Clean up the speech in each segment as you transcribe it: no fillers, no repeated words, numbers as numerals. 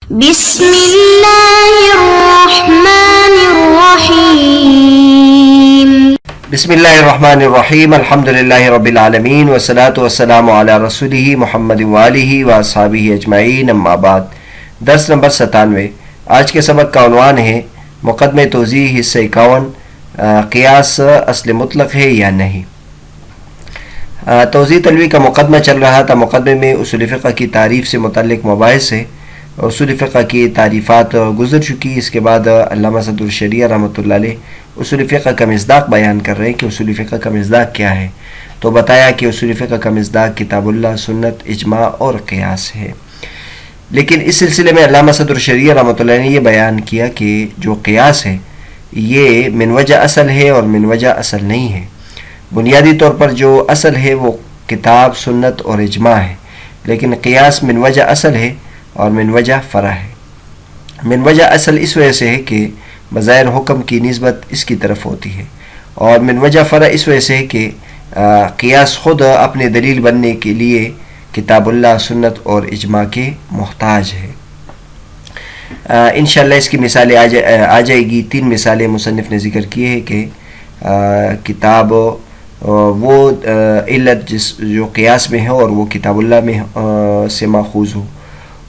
بسم اللہ الرحمن الرحیم. بسم اللہ الرحمن الرحیم. الحمدللہ رب العالمین والصلاة والسلام علی رسولہ محمد وآلہ واصحابہ اجمعین. اما بعد. درس نمبر 97. آج کے سبق کا عنوان ہے مقدمہ توضیح حصہ 51. قیاس اصل مطلق ہے یا نہیں. توضیح تلوی کا مقدمہ چل رہا تھا. مقدمے میں اصول فقہ کی تعریف سے متعلق مباحث ہے. اصول فقہ کی تعریفات گزر چکی. اس کے بعد علامہ صدر الشریعہ رحمۃ اللہ علیہ اصول فقہ کا مصداق بیان کر رہے ہیں کہ اصول فقہ کا مصداق کیا ہے. تو بتایا کہ اصول فقہ کا مصداق کتاب اللہ، سنت، اجماع اور قیاس ہے. لیکن اس سلسلے میں علامہ صدر الشریعہ رحمۃ اللہ نے یہ بیان کیا کہ جو قیاس ہے یہ من وجہ اصل ہے اور من وجہ اصل نہیں ہے. بنیادی طور پر جو اصل ہے وہ کتاب، سنت اور اجماع ہے، لیکن قیاس من وجہ اصل ہے اور من وجہ فرع ہے. من وجہ اصل اس وجہ سے ہے کہ بظاہر حکم کی نسبت اس کی طرف ہوتی ہے، اور من وجہ فرع اس وجہ سے ہے کہ قیاس خود اپنے دلیل بننے کے لیے کتاب اللہ، سنت اور اجماع کے محتاج ہے. انشاءاللہ اس کی مثالیں آ جائے گی. 3 مثالیں مصنف نے ذکر کی ہے کہ کتاب وہ علت جو قیاس میں ہے اور وہ کتاب اللہ میں سے ماخوذ ہو،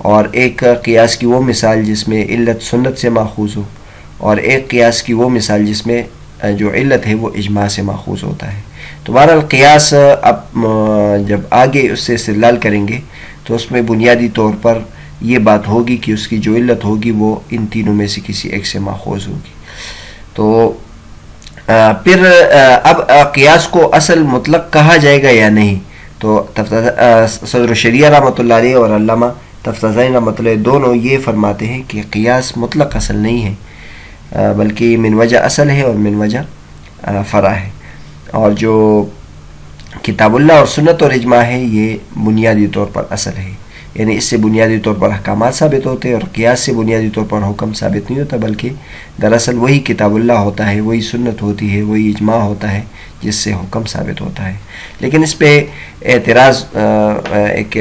اور ایک قیاس کی وہ مثال جس میں علت سنت سے ماخوذ ہو، اور ایک قیاس کی وہ مثال جس میں جو علت ہے وہ اجماع سے ماخوذ ہوتا ہے. تو بہرحال قیاس اب جب آگے اس سے استدلال کریں گے تو اس میں بنیادی طور پر یہ بات ہوگی کہ اس کی جو علت ہوگی وہ ان تینوں میں سے کسی ایک سے ماخوذ ہوگی. تو پھر اب قیاس کو اصل مطلق کہا جائے گا یا نہیں. تو صدر الشریعہ رحمۃ اللہ علیہ اور علامہ تفتازانی رحمۃ اللہ دونوں یہ فرماتے ہیں کہ قیاس مطلق اصل نہیں ہے، بلکہ من وجہ اصل ہے اور من وجہ فرع ہے. اور جو کتاب اللہ اور سنت اور اجماع ہے یہ بنیادی طور پر اصل ہے، یعنی اس سے بنیادی طور پر احکامات ثابت ہوتے ہیں، اور قیاس سے بنیادی طور پر حکم ثابت نہیں ہوتا، بلکہ دراصل وہی کتاب اللہ ہوتا ہے، وہی سنت ہوتی ہے، وہی اجماع ہوتا ہے جس سے حکم ثابت ہوتا ہے. لیکن اس پہ اعتراض ایک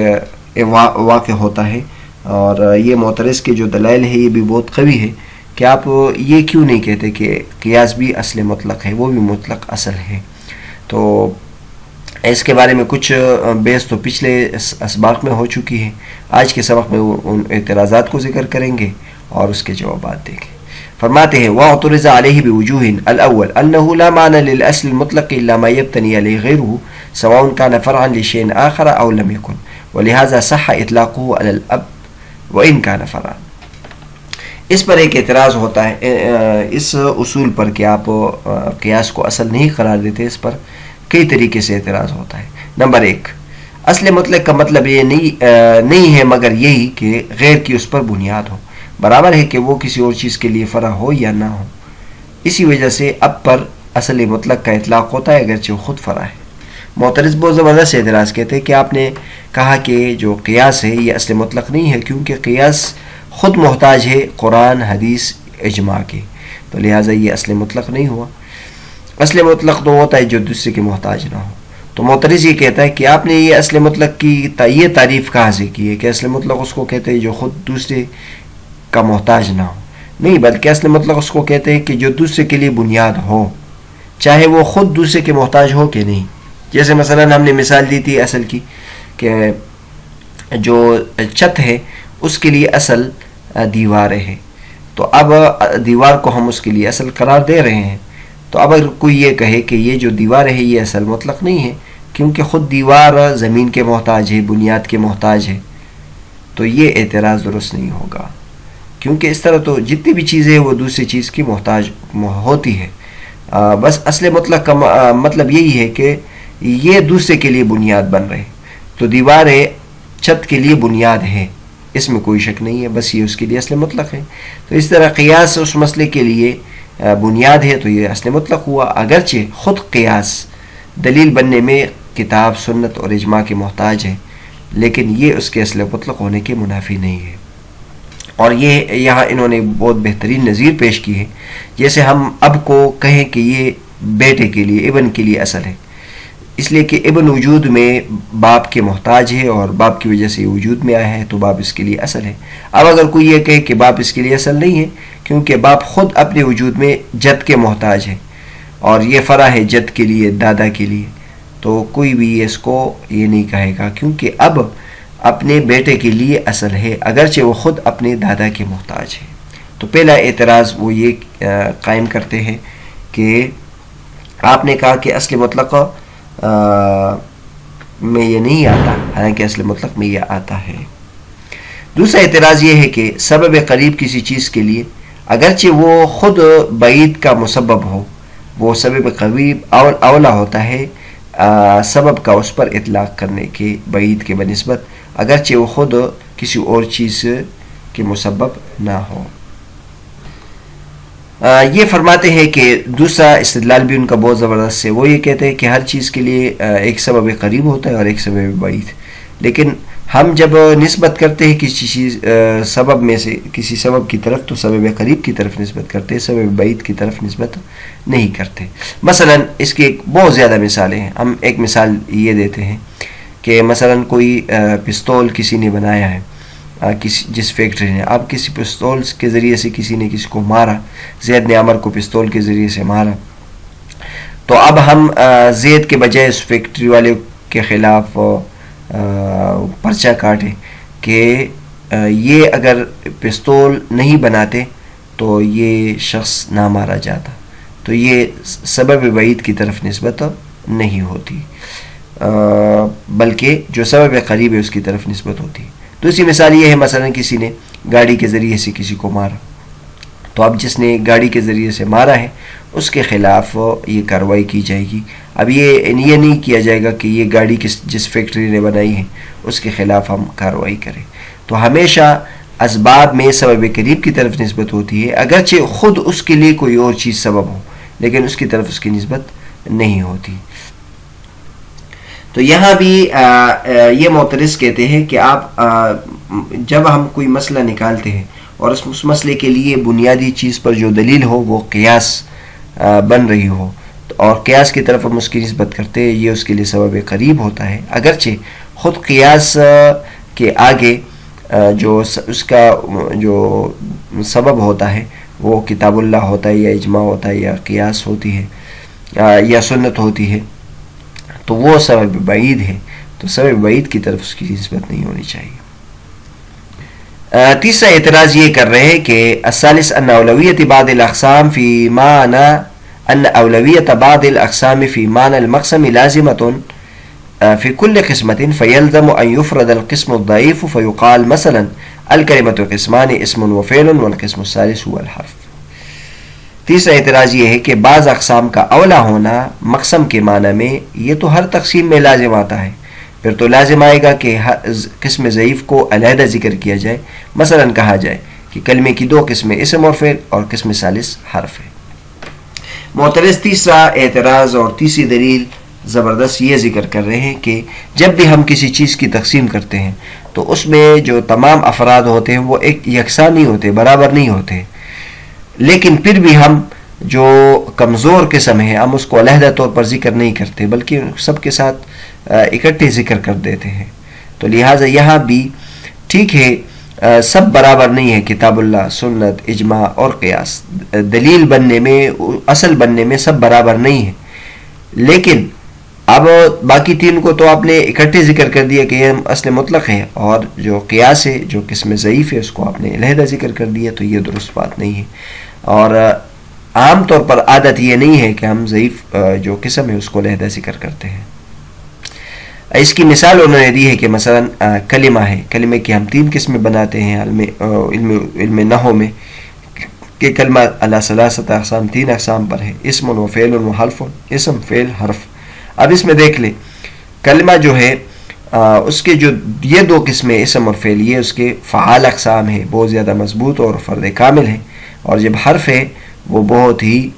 واقع ہوتا ہے، اور یہ معترض کے جو دلائل ہے یہ بھی بہت قوی ہے کہ آپ یہ کیوں نہیں کہتے کہ قیاس بھی اصل مطلق ہے، وہ بھی مطلق اصل ہے. تو اس کے بارے میں کچھ بحث تو پچھلے اسباق میں ہو چکی ہے. آج کے سبق میں ان اعتراضات کو ذکر کریں گے اور اس کے جوابات دیں گے. فرماتے ہیں وَاعْتُرِضَ عَلَيْهِ بِوُجُوهٍ. الأول أنه لا معنى للأصل المطلق إلا ما يبتني عليه غيره سواء كان فرعا لشيء آخر أو لم يكن، ولهذا صح إطلاقه على الأب وإن كان فرعا. اس پر ایک اعتراض ہوتا ہے، اس اصول پر کہ آپ قیاس کو اصل نہیں قرار دیتے، اس پر کئی طریقے سے اعتراض ہوتا ہے. نمبر 1، اصل مطلق کا مطلب یہ نہیں ہے مگر یہی کہ غیر کی اس پر بنیاد ہو. برابر ہے کہ وہ کسی اور چیز کے لیے فرع ہو یا نہ ہو. اسی وجہ سے اب پر اصل مطلق کا اطلاق ہوتا ہے اگرچہ وہ خود فرع ہے. معترض بہت زبردست اعتراض کہتے ہیں کہ آپ نے کہا کہ جو قیاس ہے یہ اصل مطلق نہیں ہے، کیونکہ قیاس خود محتاج ہے قرآن، حدیث، اجماع کے، تو لہٰذا یہ اصل مطلق نہیں ہوا. اصل مطلق تو ہوتا ہے جو دوسرے کے محتاج نہ ہو. تو معترض یہ کہتا ہے کہ آپ نے یہ اصل مطلق کی یہ تعریف کہاں سے کی ہے کہ اصل مطلق اس کو کہتے ہیں جو خود دوسرے کا محتاج نہ ہو. نہیں، بلکہ اصل مطلق اس کو کہتے ہیں کہ جو دوسرے کے لیے بنیاد ہو، چاہے وہ خود دوسرے کے محتاج ہو کہ نہیں. جیسے مثلا ہم نے مثال دی تھی اصل کی کہ جو چھت ہے اس کے لیے اصل دیواریں ہیں، تو اب دیوار کو ہم اس کے لیے اصل قرار دے رہے ہیں. تو اب اگر کوئی یہ کہے کہ یہ جو دیوار ہے یہ اصل مطلق نہیں ہے کیونکہ خود دیوار زمین کے محتاج ہے، بنیاد کے محتاج ہے، تو یہ اعتراض درست نہیں ہوگا. کیونکہ اس طرح تو جتنی بھی چیزیں ہیں وہ دوسری چیز کی محتاج ہوتی ہے. بس اصل مطلق کا مطلب یہی ہے کہ یہ دوسرے کے لیے بنیاد بن رہے. تو دیواریں چھت کے لیے بنیاد ہے، اس میں کوئی شک نہیں ہے، بس یہ اس کے لیے اصل مطلق ہے. تو اس طرح قیاس اس مسئلے کے لیے بنیاد ہے تو یہ اصل مطلق ہوا، اگرچہ خود قیاس دلیل بننے میں کتاب، سنت اور اجماع کے محتاج ہے، لیکن یہ اس کے اصل مطلق ہونے کے منافی نہیں ہے. اور یہ یہاں انہوں نے بہت بہترین نظیر پیش کی ہے. جیسے ہم اب کو کہیں کہ یہ بیٹے کے لیے، ابن کے لیے اصل ہے، اس لیے کہ ابن وجود میں باپ کے محتاج ہے اور باپ کی وجہ سے یہ وجود میں آیا ہے، تو باپ اس کے لیے اصل ہے۔ اب اگر کوئی یہ کہے کہ باپ اس کے لیے اصل نہیں ہے، کیونکہ باپ خود اپنے وجود میں جد کے محتاج ہے اور یہ فرع ہے جد کے لیے، دادا کے لیے، تو کوئی بھی اس کو یہ نہیں کہے گا، کیونکہ اب اپنے بیٹے کے لیے اصل ہے اگرچہ وہ خود اپنے دادا کے محتاج ہے۔ تو پہلا اعتراض وہ یہ قائم کرتے ہیں کہ آپ نے کہا کہ اصل مطلق میں یہ نہیں آتا، حالانکہ اصل مطلق میں یہ آتا ہے۔ دوسرا اعتراض یہ ہے کہ سبب قریب کسی چیز کے لیے اگرچہ وہ خود بعید کا مسبب ہو، وہ سبب قریب اولا ہوتا ہے سبب کا اس پر اطلاق کرنے کے بعید کے بنسبت، اگرچہ وہ خود کسی اور چیز کے مسبب نہ ہو۔ یہ فرماتے ہیں کہ دوسرا استدلال بھی ان کا بہت زبردست ہے، وہ یہ کہتے ہیں کہ ہر چیز کے لیے ایک سبب قریب ہوتا ہے اور ایک سبب بعید، لیکن ہم جب نسبت کرتے ہیں کسی چیز سبب میں سے کسی سبب کی طرف تو سبب قریب کی طرف نسبت کرتے ہیں، سبب بعید کی طرف نسبت نہیں کرتے۔ مثلا اس کی ایک بہت زیادہ مثالیں ہیں، ہم ایک مثال یہ دیتے ہیں کہ مثلا کوئی پستول کسی نے بنایا ہے، جس فیکٹری نے، اب کسی پستول کے ذریعے سے کسی نے کسی کو مارا، زید نے عمر کو پستول کے ذریعے سے مارا، تو اب ہم زید کے بجائے اس فیکٹری والے کے خلاف پرچہ کاٹیں کہ یہ اگر پستول نہیں بناتے تو یہ شخص نہ مارا جاتا، تو یہ سبب بعید کی طرف نسبت نہیں ہوتی، بلکہ جو سبب قریب ہے اس کی طرف نسبت ہوتی ہے۔ دوسری مثال یہ ہے، مثلا کسی نے گاڑی کے ذریعے سے کسی کو مارا، تو اب جس نے گاڑی کے ذریعے سے مارا ہے اس کے خلاف یہ کارروائی کی جائے گی۔ اب یہ نہیں کیا جائے گا کہ یہ گاڑی جس فیکٹری نے بنائی ہے اس کے خلاف ہم کارروائی کریں، تو ہمیشہ اسباب میں سبب قریب کی طرف نسبت ہوتی ہے، اگرچہ خود اس کے لیے کوئی اور چیز سبب ہو لیکن اس کی طرف اس کی نسبت نہیں ہوتی۔ تو یہاں بھی یہ معترض کہتے ہیں کہ آپ جب ہم کوئی مسئلہ نکالتے ہیں اور اس مسئلے کے لیے بنیادی چیز پر جو دلیل ہو وہ قیاس بن رہی ہو اور قیاس کی طرف ہم اس کی نسبت کرتے ہیں، یہ اس کے لیے سبب قریب ہوتا ہے، اگرچہ خود قیاس کے آگے جو اس کا جو سبب ہوتا ہے وہ کتاب اللہ ہوتا ہے یا اجماع ہوتا ہے یا قیاس ہوتی ہے یا سنت ہوتی ہے، تو وہ سبب بعید ہے، تو سبب بعید کی طرف اس کی نسبت نہیں ہونی چاہیے۔ تیسرا اعتراض یہ کر رہے ہیں کہ الثالث ان اولویت بعض الاقسام فی معنی ان اولویت بعض الاقسام فی معنی المقسم لازمة في كل قسمة فيلزم ان يفرد القسم الضعيف فيقال مثلا الكلمة قسمان اسم وفعل والقسم الثالث هو الحرف۔ تیسرا اعتراض یہ ہے کہ بعض اقسام کا اولا ہونا مقسم کے معنی میں یہ تو ہر تقسیم میں لازم آتا ہے، پھر تو لازم آئے گا کہ قسم ضعیف کو علیحدہ ذکر کیا جائے، مثلا کہا جائے کہ کلمے کی دو قسمیں اسم اور فعل اور قسم ثالث حرف ہے۔ معترض تیسرا اعتراض اور تیسری دلیل زبردست یہ ذکر کر رہے ہیں کہ جب بھی ہم کسی چیز کی تقسیم کرتے ہیں تو اس میں جو تمام افراد ہوتے ہیں وہ ایک یکساں نہیں ہوتے، برابر نہیں ہوتے، لیکن پھر بھی ہم جو کمزور قسم ہے ہم اس کو علیحدہ طور پر ذکر نہیں کرتے بلکہ سب کے ساتھ اکٹھے ذکر کر دیتے ہیں۔ تو لہٰذا یہاں بھی ٹھیک ہے سب برابر نہیں ہے، کتاب اللہ، سنت، اجماع اور قیاس دلیل بننے میں، اصل بننے میں سب برابر نہیں ہے، لیکن اب باقی تین کو تو آپ نے اکٹھے ذکر کر دیا کہ یہ اصل مطلق ہے، اور جو قیاس ہے جو قسم ضعیف ہے اس کو آپ نے علیحدہ ذکر کر دیا، تو یہ درست بات نہیں ہے۔ اور عام طور پر عادت یہ نہیں ہے کہ ہم ضعیف جو قسم ہے اس کو علیحدہ ذکر کرتے ہیں۔ اس کی مثال انہوں نے دی ہے کہ مثلا کلمہ ہے، کلمے کی ہم تین قسمیں بناتے ہیں علم نحو میں کہ کلمہ علی ثلاثۃ اقسام، تین اقسام پر ہے، اسم و فعل و حرف، اسم فعل حرف۔ اب اس میں دیکھ لیں کلمہ جو ہے اس کے جو یہ دو قسمیں اسم اور فعل یہ اس کے فعال اقسام ہے، بہت زیادہ مضبوط اور فرد کامل ہے، اور جب حرف ہے وہ بہت ہی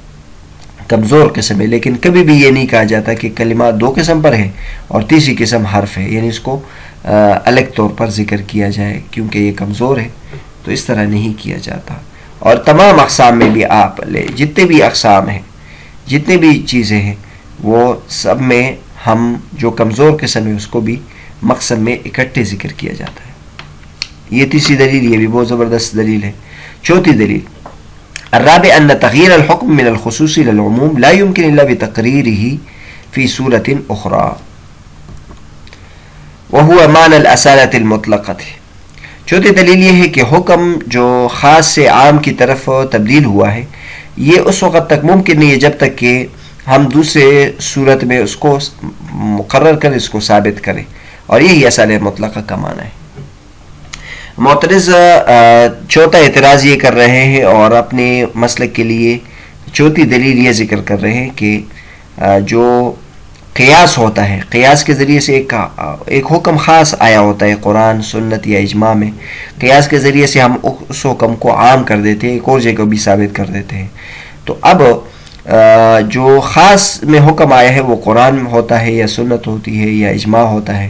کمزور قسم ہے، لیکن کبھی بھی یہ نہیں کہا جاتا کہ کلمہ دو قسم پر ہے اور تیسری قسم حرف ہے، یعنی اس کو الگ طور پر ذکر کیا جائے کیونکہ یہ کمزور ہے، تو اس طرح نہیں کیا جاتا۔ اور تمام اقسام میں بھی آپ لے جتنے بھی اقسام ہیں، جتنے بھی چیزیں ہیں، وہ سب میں ہم جو کمزور قسم ہے اس کو بھی مقسم میں اکٹھے ذکر کیا جاتا ہے. یہ تیسری دلیل، یہ بھی بہت زبردست دلیل ہے. چوتھی دلیل، الرابع ان تغییر الحکم من الخصوص الى العموم لا يمكن الا بتقريره في صورة اخرى وهو معنى الأصالة المطلقة. چوتھی دلیل یہ ہے کہ حکم جو خاص سے عام کی طرف تبدیل ہوا ہے یہ اس وقت تک ممکن نہیں ہے جب تک کہ ہم دوسرے صورت میں اس کو مقرر کریں، اس کو ثابت کریں، اور یہی اصالہ مطلقہ کا معنی ہے. معترض چوتھا اعتراض یہ کر رہے ہیں اور اپنے مسلک کے لیے چوتھی دلیل یہ ذکر کر رہے ہیں کہ جو قیاس ہوتا ہے، قیاس کے ذریعے سے ایک حکم خاص آیا ہوتا ہے قرآن، سنت یا اجماع میں، قیاس کے ذریعے سے ہم اس حکم کو عام کر دیتے ہیں، ایک اور جگہ بھی ثابت کر دیتے ہیں. تو اب جو خاص میں حکم آیا ہے وہ قرآن ہوتا ہے یا سنت ہوتی ہے یا اجماع ہوتا ہے،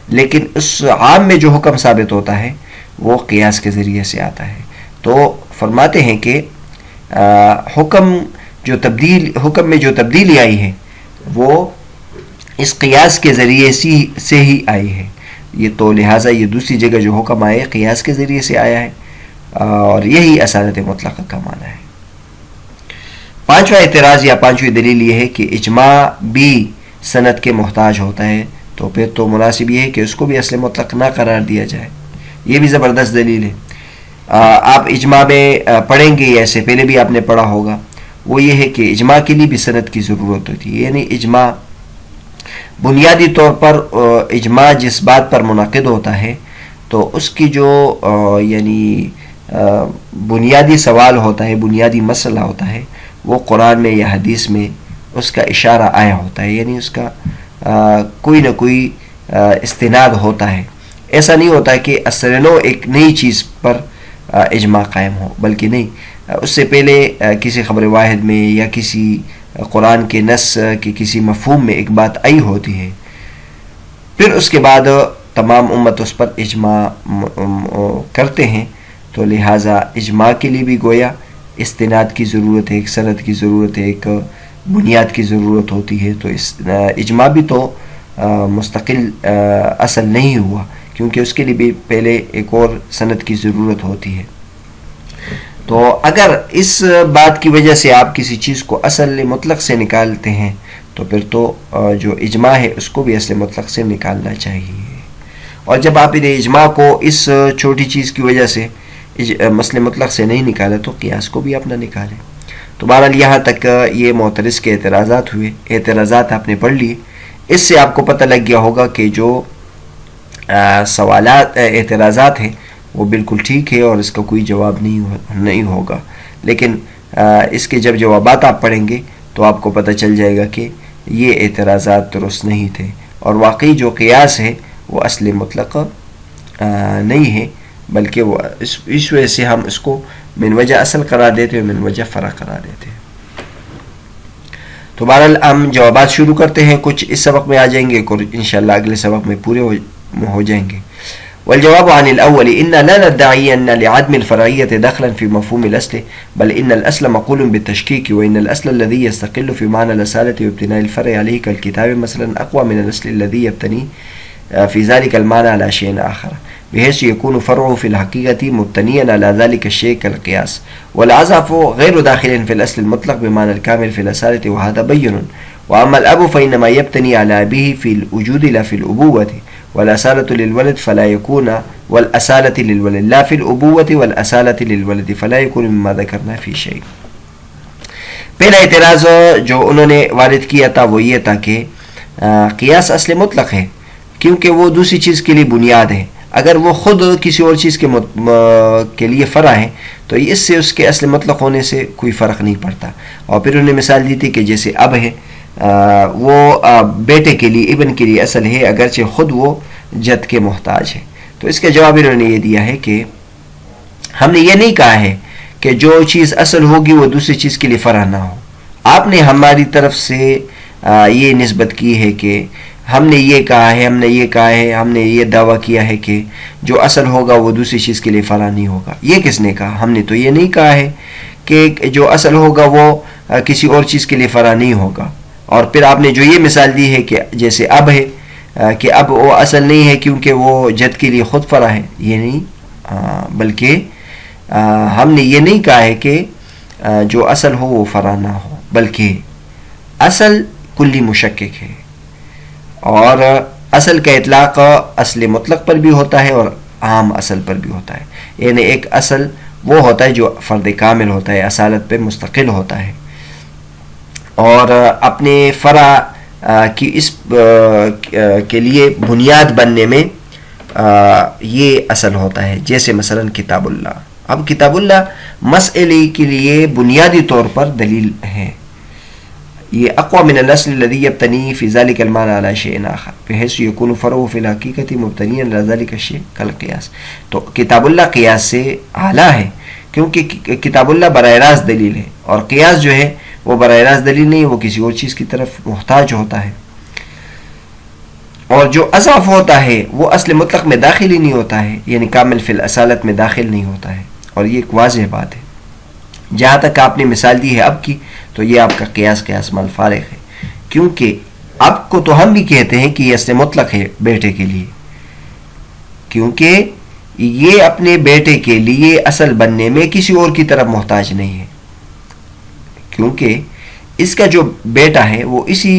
لیکن اس عام میں جو حکم ثابت ہوتا ہے وہ قیاس کے ذریعے سے آتا ہے. تو فرماتے ہیں کہ حکم میں جو تبدیلی آئی ہے وہ اس قیاس کے ذریعے سے ہی آئی ہے. یہ تو لہٰذا یہ دوسری جگہ جو حکم آئے قیاس کے ذریعے سے آیا ہے، اور یہی اصالت مطلقہ کا معنی ہے. پانچواں اعتراض یا پانچویں دلیل یہ ہے کہ اجماع بھی سند کے محتاج ہوتا ہے، تو پھر تو مناسب یہ ہے کہ اس کو بھی اصل مطلق نہ قرار دیا جائے. یہ بھی زبردست دلیل ہے. آپ اجماع میں پڑھیں گے، ایسے پہلے بھی آپ نے پڑھا ہوگا، وہ یہ ہے کہ اجماع کے لیے بھی سند کی ضرورت ہوتی ہے. یعنی اجماع بنیادی طور پر اجماع جس بات پر منعقد ہوتا ہے تو اس کی جو یعنی بنیادی سوال ہوتا ہے، بنیادی مسئلہ ہوتا ہے، وہ قرآن میں یا حدیث میں اس کا اشارہ آیا ہوتا ہے، یعنی اس کا کوئی نہ کوئی استناد ہوتا ہے. ایسا نہیں ہوتا کہ اصلوں ایک نئی چیز پر اجماع قائم ہو، بلکہ نہیں، اس سے پہلے کسی خبر واحد میں یا کسی قرآن کے نص کے کسی مفہوم میں ایک بات آئی ہوتی ہے، پھر اس کے بعد تمام امت اس پر اجماع کرتے ہیں. تو لہٰذا اجماع کے لیے بھی گویا استناد کی ضرورت ہے، ایک سند کی ضرورت ہے، ایک بنیاد کی ضرورت ہوتی ہے. تو اس اجماع بھی تو مستقل اصل نہیں ہوا، کیونکہ اس کے لیے بھی پہلے ایک اور سند کی ضرورت ہوتی ہے. تو اگر اس بات کی وجہ سے آپ کسی چیز کو اصل مطلق سے نکالتے ہیں تو پھر تو جو اجماع ہے اس کو بھی اصل مطلق سے نکالنا چاہیے. اور جب آپ نے اجماع کو اس چھوٹی چیز کی وجہ سے اصل مطلق سے نہیں نکالا تو قیاس کو بھی اپنا نکالیں. تو بہرحال یہاں تک یہ معترض کے اعتراضات ہوئے. اعتراضات آپ نے پڑھ لیے، اس سے آپ کو پتہ لگ گیا ہوگا کہ جو سوالات اعتراضات ہیں وہ بالکل ٹھیک ہے اور اس کا کوئی جواب نہیں ہوگا. لیکن اس کے جب جوابات آپ پڑھیں گے تو آپ کو پتہ چل جائے گا کہ یہ اعتراضات درست نہیں تھے، اور واقعی جو قیاس ہے وہ اصل مطلق نہیں ہے، بلکہ وہ اس وجہ سے ہم اس کو من وجہ اصل قرار دیتے ہیں، من وجہ فرع قرار دیتے ہیں. تو بہرحال ہم جوابات شروع کرتے ہیں. کچھ اس سبق میں آ جائیں گے اور انشاءاللہ اگلے سبق میں پورے ہو جائیں گے. والجواب عن الأول إن لا ندعي أن لعدم الفرعية دخلا في مفهوم الأصل، بل إن الأصل مقول بالتشكيك، وإن الأصل الذي يستقل في معنى الأصالة وابتناء الفرع عليه كالكتاب مثلا أقوى من الأصل الذي يبتني في ذلك المعنى على شيء آخر، بحيث يكون فرعه في الحقيقة مبتنيا على ذلك الشيء كالقياس. والعزف غير داخل في الأصل المطلق بمعنى الكامل في الأصالة، وهذا بين. وأما الأب فإنما يبتني على أبيه في الوجود لا في الأبوة، والأصالة للولد فلا يكون والأصالة للولد لا في الأبوة والأصالة للولد فلا يكون مما ذكرنا في شيء. پہلا اعتراض جو انہوں نے وارد کیا تھا وہ یہ تھا کہ قیاس اصل مطلق ہے کیونکہ وہ دوسری چیز کے لیے بنیاد ہے. اگر وہ خود کسی اور چیز کے لیے فرع ہے تو اس سے اس کے اصل مطلق ہونے سے کوئی فرق نہیں پڑتا. اور پھر انہوں نے مثال دی تھی کہ جیسے اب ہے وہ بیٹے کے لیے، ابن کے لیے اصل ہے اگرچہ خود وہ جد کے محتاج ہے. تو اس کا جواب انہوں نے یہ دیا ہے کہ ہم نے یہ نہیں کہا ہے کہ جو چیز اصل ہوگی وہ دوسری چیز کے لیے فرع نہ ہو. آپ نے ہماری طرف سے یہ نسبت کی ہے کہ ہم نے یہ کہا ہے، ہم نے یہ دعویٰ کیا ہے کہ جو اصل ہوگا وہ دوسری چیز کے لیے فرع نہیں ہوگا. یہ کس نے کہا؟ ہم نے تو یہ نہیں کہا ہے کہ جو اصل ہوگا وہ کسی اور چیز کے لیے فرع نہیں ہوگا. اور پھر آپ نے جو یہ مثال دی ہے کہ جیسے اب ہے کہ اب وہ اصل نہیں ہے کیونکہ وہ جد کے لیے خود فرع ہے، یہ نہیں، بلکہ ہم نے یہ نہیں کہا ہے کہ جو اصل ہو وہ فرع نہ ہو، بلکہ اصل کلی مشکک ہے، اور اصل کا اطلاق اصل مطلق پر بھی ہوتا ہے اور عام اصل پر بھی ہوتا ہے. یعنی ایک اصل وہ ہوتا ہے جو فرد کامل ہوتا ہے، اصالت پہ مستقل ہوتا ہے، اور اپنے فرع کی اس کے لیے بنیاد بننے میں یہ اصل ہوتا ہے. جیسے مثلا کتاب اللہ، اب کتاب اللہ مسئلے کے لیے بنیادی طور پر دلیل ہے، یہ اقوى من الاصل الذي يبتني في ذلك المعنى على شيء آخر بحيث يكون فرعه في الحقيقة مبتنيا على ذلك الشيء كالقياس. تو کتاب اللہ قیاس سے اعلیٰ ہے کیونکہ کتاب اللہ براہ راست دلیل ہے، اور قیاس جو ہے وہ براہ راست دلیل نہیں، وہ کسی اور چیز کی طرف محتاج ہوتا ہے. اور جو اضاف ہوتا ہے وہ اصل مطلق میں داخل ہی نہیں ہوتا ہے، یعنی کامل فی الاصالت میں داخل نہیں ہوتا ہے، اور یہ ایک واضح بات ہے. جہاں تک آپ نے مثال دی ہے اب کی، تو یہ آپ کا قیاس مال فارغ ہے، کیونکہ اب کو تو ہم بھی کہتے ہیں کہ یہ اصل مطلق ہے بیٹے کے لیے، کیونکہ یہ اپنے بیٹے کے لیے اصل بننے میں کسی اور کی طرف محتاج نہیں ہے، کیونکہ اس کا جو بیٹا ہے وہ اسی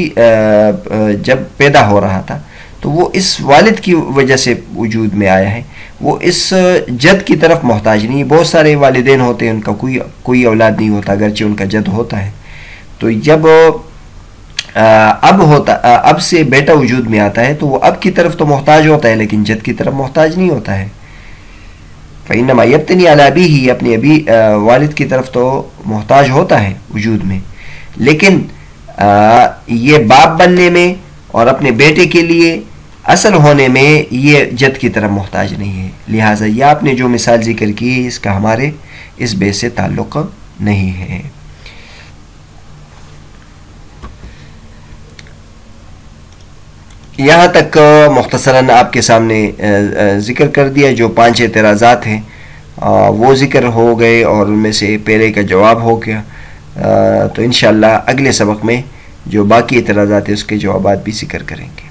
جب پیدا ہو رہا تھا تو وہ اس والد کی وجہ سے وجود میں آیا ہے، وہ اس جد کی طرف محتاج نہیں. بہت سارے والدین ہوتے ہیں ان کا کوئی اولاد نہیں ہوتا اگرچہ ان کا جد ہوتا ہے، تو جب اب سے بیٹا وجود میں آتا ہے تو وہ اب کی طرف تو محتاج ہوتا ہے لیکن جد کی طرف محتاج نہیں ہوتا ہے. فإنما يبتني على أبيه، اپنے ابی والد کی طرف تو محتاج ہوتا ہے وجود میں، لیکن یہ باپ بننے میں اور اپنے بیٹے کے لیے اصل ہونے میں یہ جد کی طرف محتاج نہیں ہے. لہٰذا یہ آپ نے جو مثال ذکر کی اس کا ہمارے اس بیس سے تعلق نہیں ہے. یہاں تک مختصراً آپ کے سامنے ذکر کر دیا، جو 5 اعتراضات ہیں وہ ذکر ہو گئے اور ان میں سے پہلے کا جواب ہو گیا. تو انشاءاللہ اگلے سبق میں جو باقی اعتراضات ہیں اس کے جوابات بھی ذکر کریں گے.